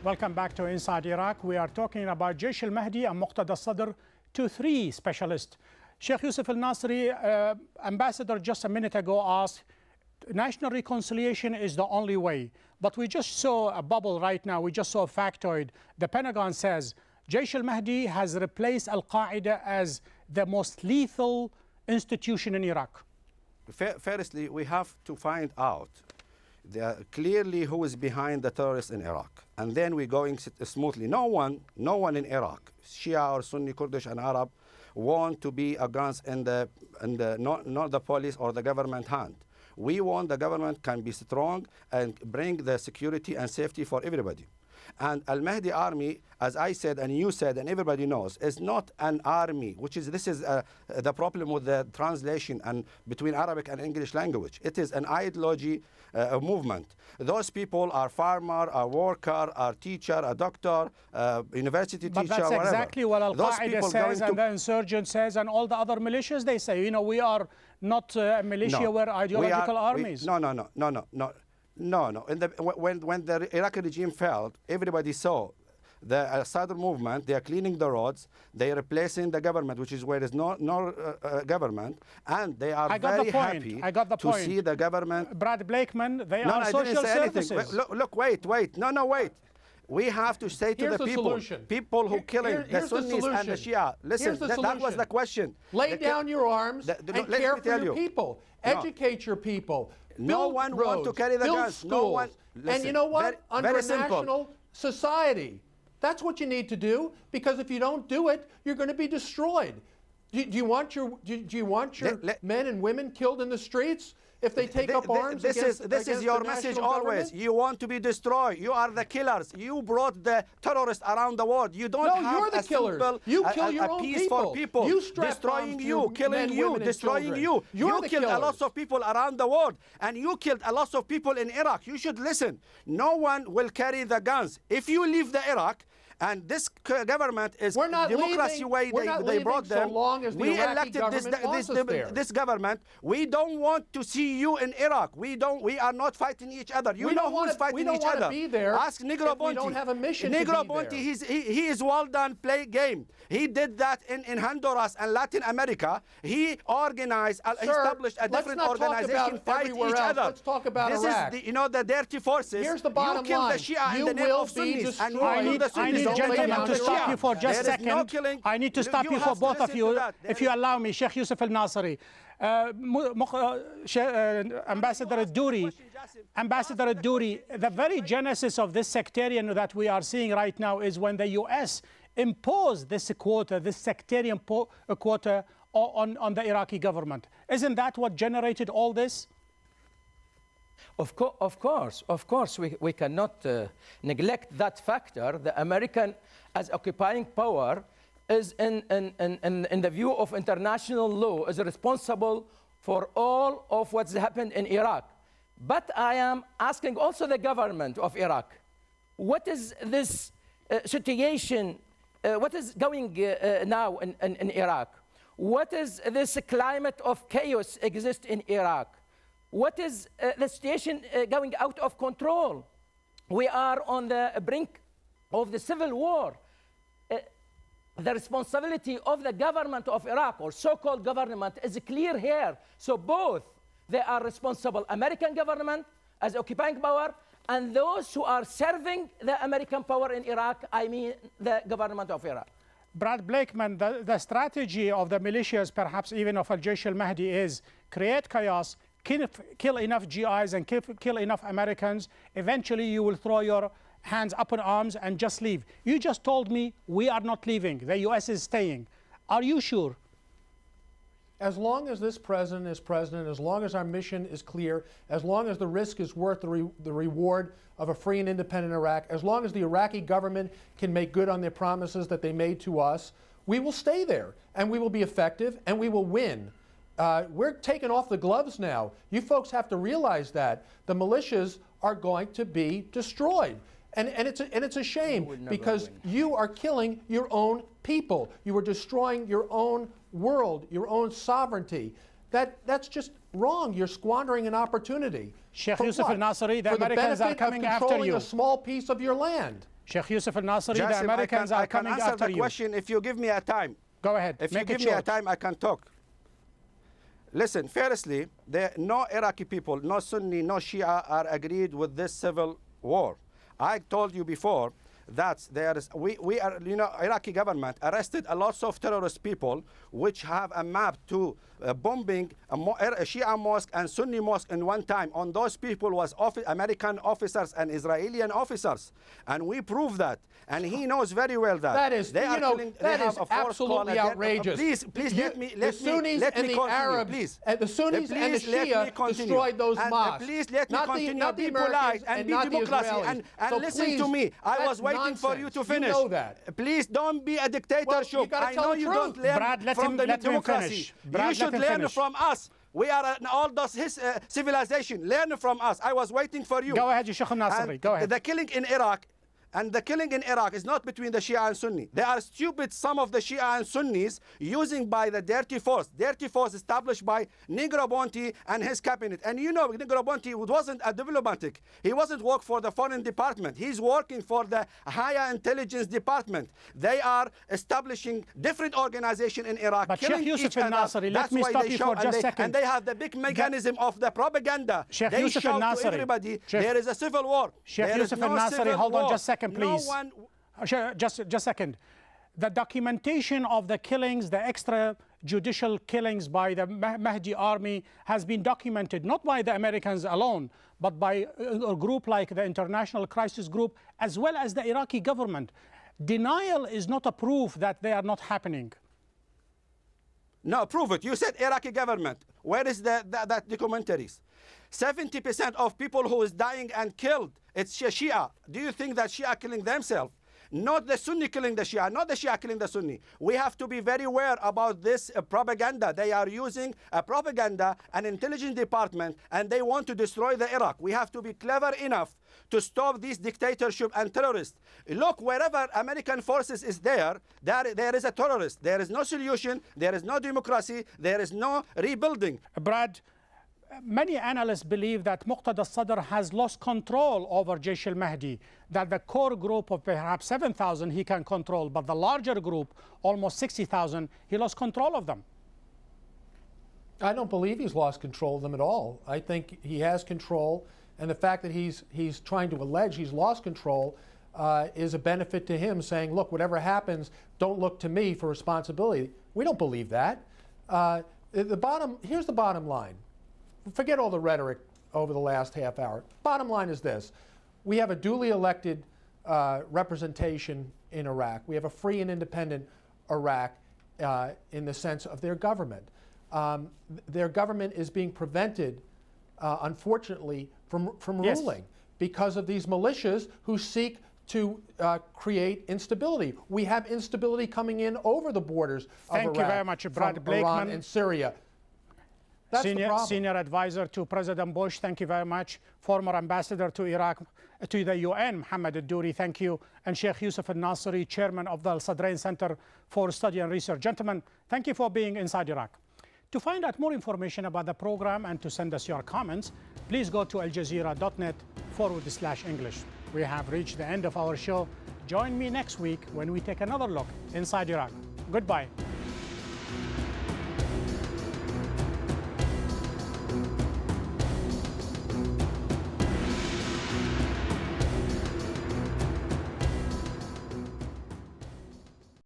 Welcome back to Inside Iraq. We are talking about Jaish al-Mahdi and Moqtada Sadr, 2-3 specialists. Sheikh Yusuf Al-Nasiri, ambassador just a minute ago asked, national reconciliation is the only way. But we just saw a bubble right now. We just saw a factoid. The Pentagon says Jaish al-Mahdi has replaced Al-Qaeda as the most lethal institution in Iraq. Firstly, we have to find out clearly who is behind the terrorists in Iraq. And then we're going smoothly. No one in Iraq, Shia or Sunni, Kurdish and Arab, want to be against not the police or the government hand. We want the government can be strong and bring the security and safety for everybody. And Al-Mahdi army, as I said and you said and everybody knows, is not an army, this is the problem with the translation and between Arabic and English language. It is an ideology movement. Those people are farmer, a worker, a teacher, a doctor, university teacher, whatever. But that's exactly what Al-Qaeda says and the insurgent says and all the other militias, they say, you know, we are not a militia, we're ideological armies. No. When the Iraqi regime failed, everybody saw the Sadr movement. They are cleaning the roads. They are replacing the government, which is where there is no government, and they are very happy to see the government. Brad Blakeman, they are social services. Look, wait. No, wait. We have to say to the people who killing the Sunnis and the Shia. Listen, that was the question. Lay down your arms and care for your people. Educate your people. No one wants to carry the guns. Schools. No one. Listen, and you know what? Under a simple. national society, that's what you need to do. Because if you don't do it, you're going to be destroyed. Do you want your men and women killed in the streets if they take up arms? This is your message always. You want to be destroyed. You are the killers. You brought the terrorists around the world. You don't have you're the killers. You kill your own peace for people. You destroying you, killing you, destroying you. You killed a lot of people around the world, and you killed a lot of people in Iraq. You should listen. No one will carry the guns. If you leave the Iraq, and this government is democracy way they brought them. So long as the we Iraqi elected this government. We don't want to see you in Iraq. We are not fighting each other. You know who's fighting each other. Be there. Ask Negro Bonti. We don't have a mission Negro to be Bonti, there. he is well done play game. He did that in Honduras and Latin America. He organized, established a different organization fight each other. Let's talk about Iraq. This is the dirty forces. Here's the bottom line. You kill the Shia in the name of Sunnis, and you kill the Sunnis. Gentlemen, to stop you for just a second. I need to stop you for both of you, if you allow me. Sheikh Yusuf Al-Nasiri, Ambassador Al-Douri, the very genesis of this sectarian that we are seeing right now is when the U.S. imposed this quota, this sectarian quota on the Iraqi government. Isn't that what generated all this? Of course, we cannot neglect that factor. The American, as occupying power, is in the view of international law, is responsible for all of what's happened in Iraq. But I am asking also the government of Iraq, what is this situation, what is going now in Iraq? What is this climate of chaos exist in Iraq? What is the situation going out of control? We are on the brink of the civil war. The responsibility of the government of Iraq, or so-called government, is clear here. So both, they are responsible, American government as occupying power, and those who are serving the American power in Iraq, I mean the government of Iraq. Brad Blakeman, the strategy of the militias, perhaps even of Al-Jaish al-Mahdi, is create chaos, kill enough GIs and kill enough Americans. Eventually, you will throw your hands up in arms and just leave. You just told me we are not leaving. The U.S. is staying. Are you sure? As long as this president is president, as long as our mission is clear, as long as the risk is worth the reward of a free and independent Iraq, as long as the Iraqi government can make good on their promises that they made to us, we will stay there, and we will be effective, and we will win. We're taking off the gloves now. You folks have to realize that. The militias are going to be destroyed. And it's a shame because you are killing your own people. You are destroying your own world, your own sovereignty. That's just wrong. You're squandering an opportunity. Sheikh Yusuf Al-Nasiri, the Americans are coming after you. A small piece of your land. Sheikh Yusuf Al-Nasiri, the Americans are coming after you. I can answer the question if you give me a time. Go ahead. If you give me a time, I can talk. Listen, firstly, no Iraqi people, no Sunni, no Shia are agreed with this civil war. I told you before that Iraqi government arrested a lot of terrorist people which have a map to bombing a Shia mosque and Sunni mosque in one time. On those people was American officers and Israeli officers, and we prove that. And he knows very well that. That is, that is absolutely outrageous. Please let me the Sunnis and the Arabs, the Sunnis and the Shia destroyed those mosques. Please let me continue. Not the be polite and be democracy and listen to me. I was waiting for you to finish. You know that. Please don't be a dictatorship. Well, I know you don't learn from the democracy. You should learn from us. We are an old civilization. Learn from us. I was waiting for you. Go ahead, Sheikh Al-Nasiri. Go ahead. The killing in Iraq. And the killing in Iraq is not between the Shia and Sunni. They are stupid, some of the Shia and Sunnis, using by the dirty force. Dirty force established by Negroponte and his cabinet. And you know, Negroponte wasn't a diplomatic. He wasn't working for the foreign department. He's working for the higher intelligence department. They are establishing different organizations in Iraq, but killing Sheikh Yusuf each other. Al-Nasiri, let me stop you for just a second. And they have the big mechanism of the propaganda. Sheikh they Yusuf show Al-Nasiri, to everybody there is a civil war. Sheikh Yusuf Al-Nasiri, hold on just a second, please. No one just a second. The documentation of the killings, the extrajudicial killings by the Mahdi army has been documented not by the Americans alone, but by a group like the International Crisis Group, as well as the Iraqi government. Denial is not a proof that they are not happening. No, prove it. You said Iraqi government. Where is that documentaries? 70% of people who is dying and killed, it's Shia. Do you think that Shia killing themselves? Not the Sunni killing the Shia, not the Shia killing the Sunni. We have to be very aware about this propaganda. They are using a propaganda, an intelligence department, and they want to destroy the Iraq. We have to be clever enough to stop these dictatorship and terrorists. Look, wherever American forces is there is a terrorist. There is no solution, there is no democracy, there is no rebuilding. Brad, many analysts believe that Moqtada Sadr has lost control over Jaish al-Mahdi, that the core group of perhaps 7,000 he can control, but the larger group, almost 60,000, he lost control of them. I don't believe he's lost control of them at all. I think he has control, and the fact that he's trying to allege he's lost control is a benefit to him, saying, look, whatever happens, don't look to me for responsibility. We don't believe that. Here's the bottom line. Forget all the rhetoric over the last half hour. Bottom line is this. We have a duly elected representation in Iraq. We have a free and independent Iraq in the sense of their government. Their government is being prevented, unfortunately, from ruling because of these militias who seek to create instability. We have instability coming in over the borders of Iraq. Thank you very much, Brad from Blakeman. Iran and Syria. Senior advisor to President Bush, thank you very much. Former ambassador to Iraq, to the UN, Mohammed Al-Douri, thank you. And Sheikh Yusuf Al-Nasiri, chairman of the Al-Sadr Center for Study and Research. Gentlemen, thank you for being inside Iraq. To find out more information about the program and to send us your comments, please go to aljazeera.net/English. We have reached the end of our show. Join me next week when we take another look inside Iraq. Goodbye.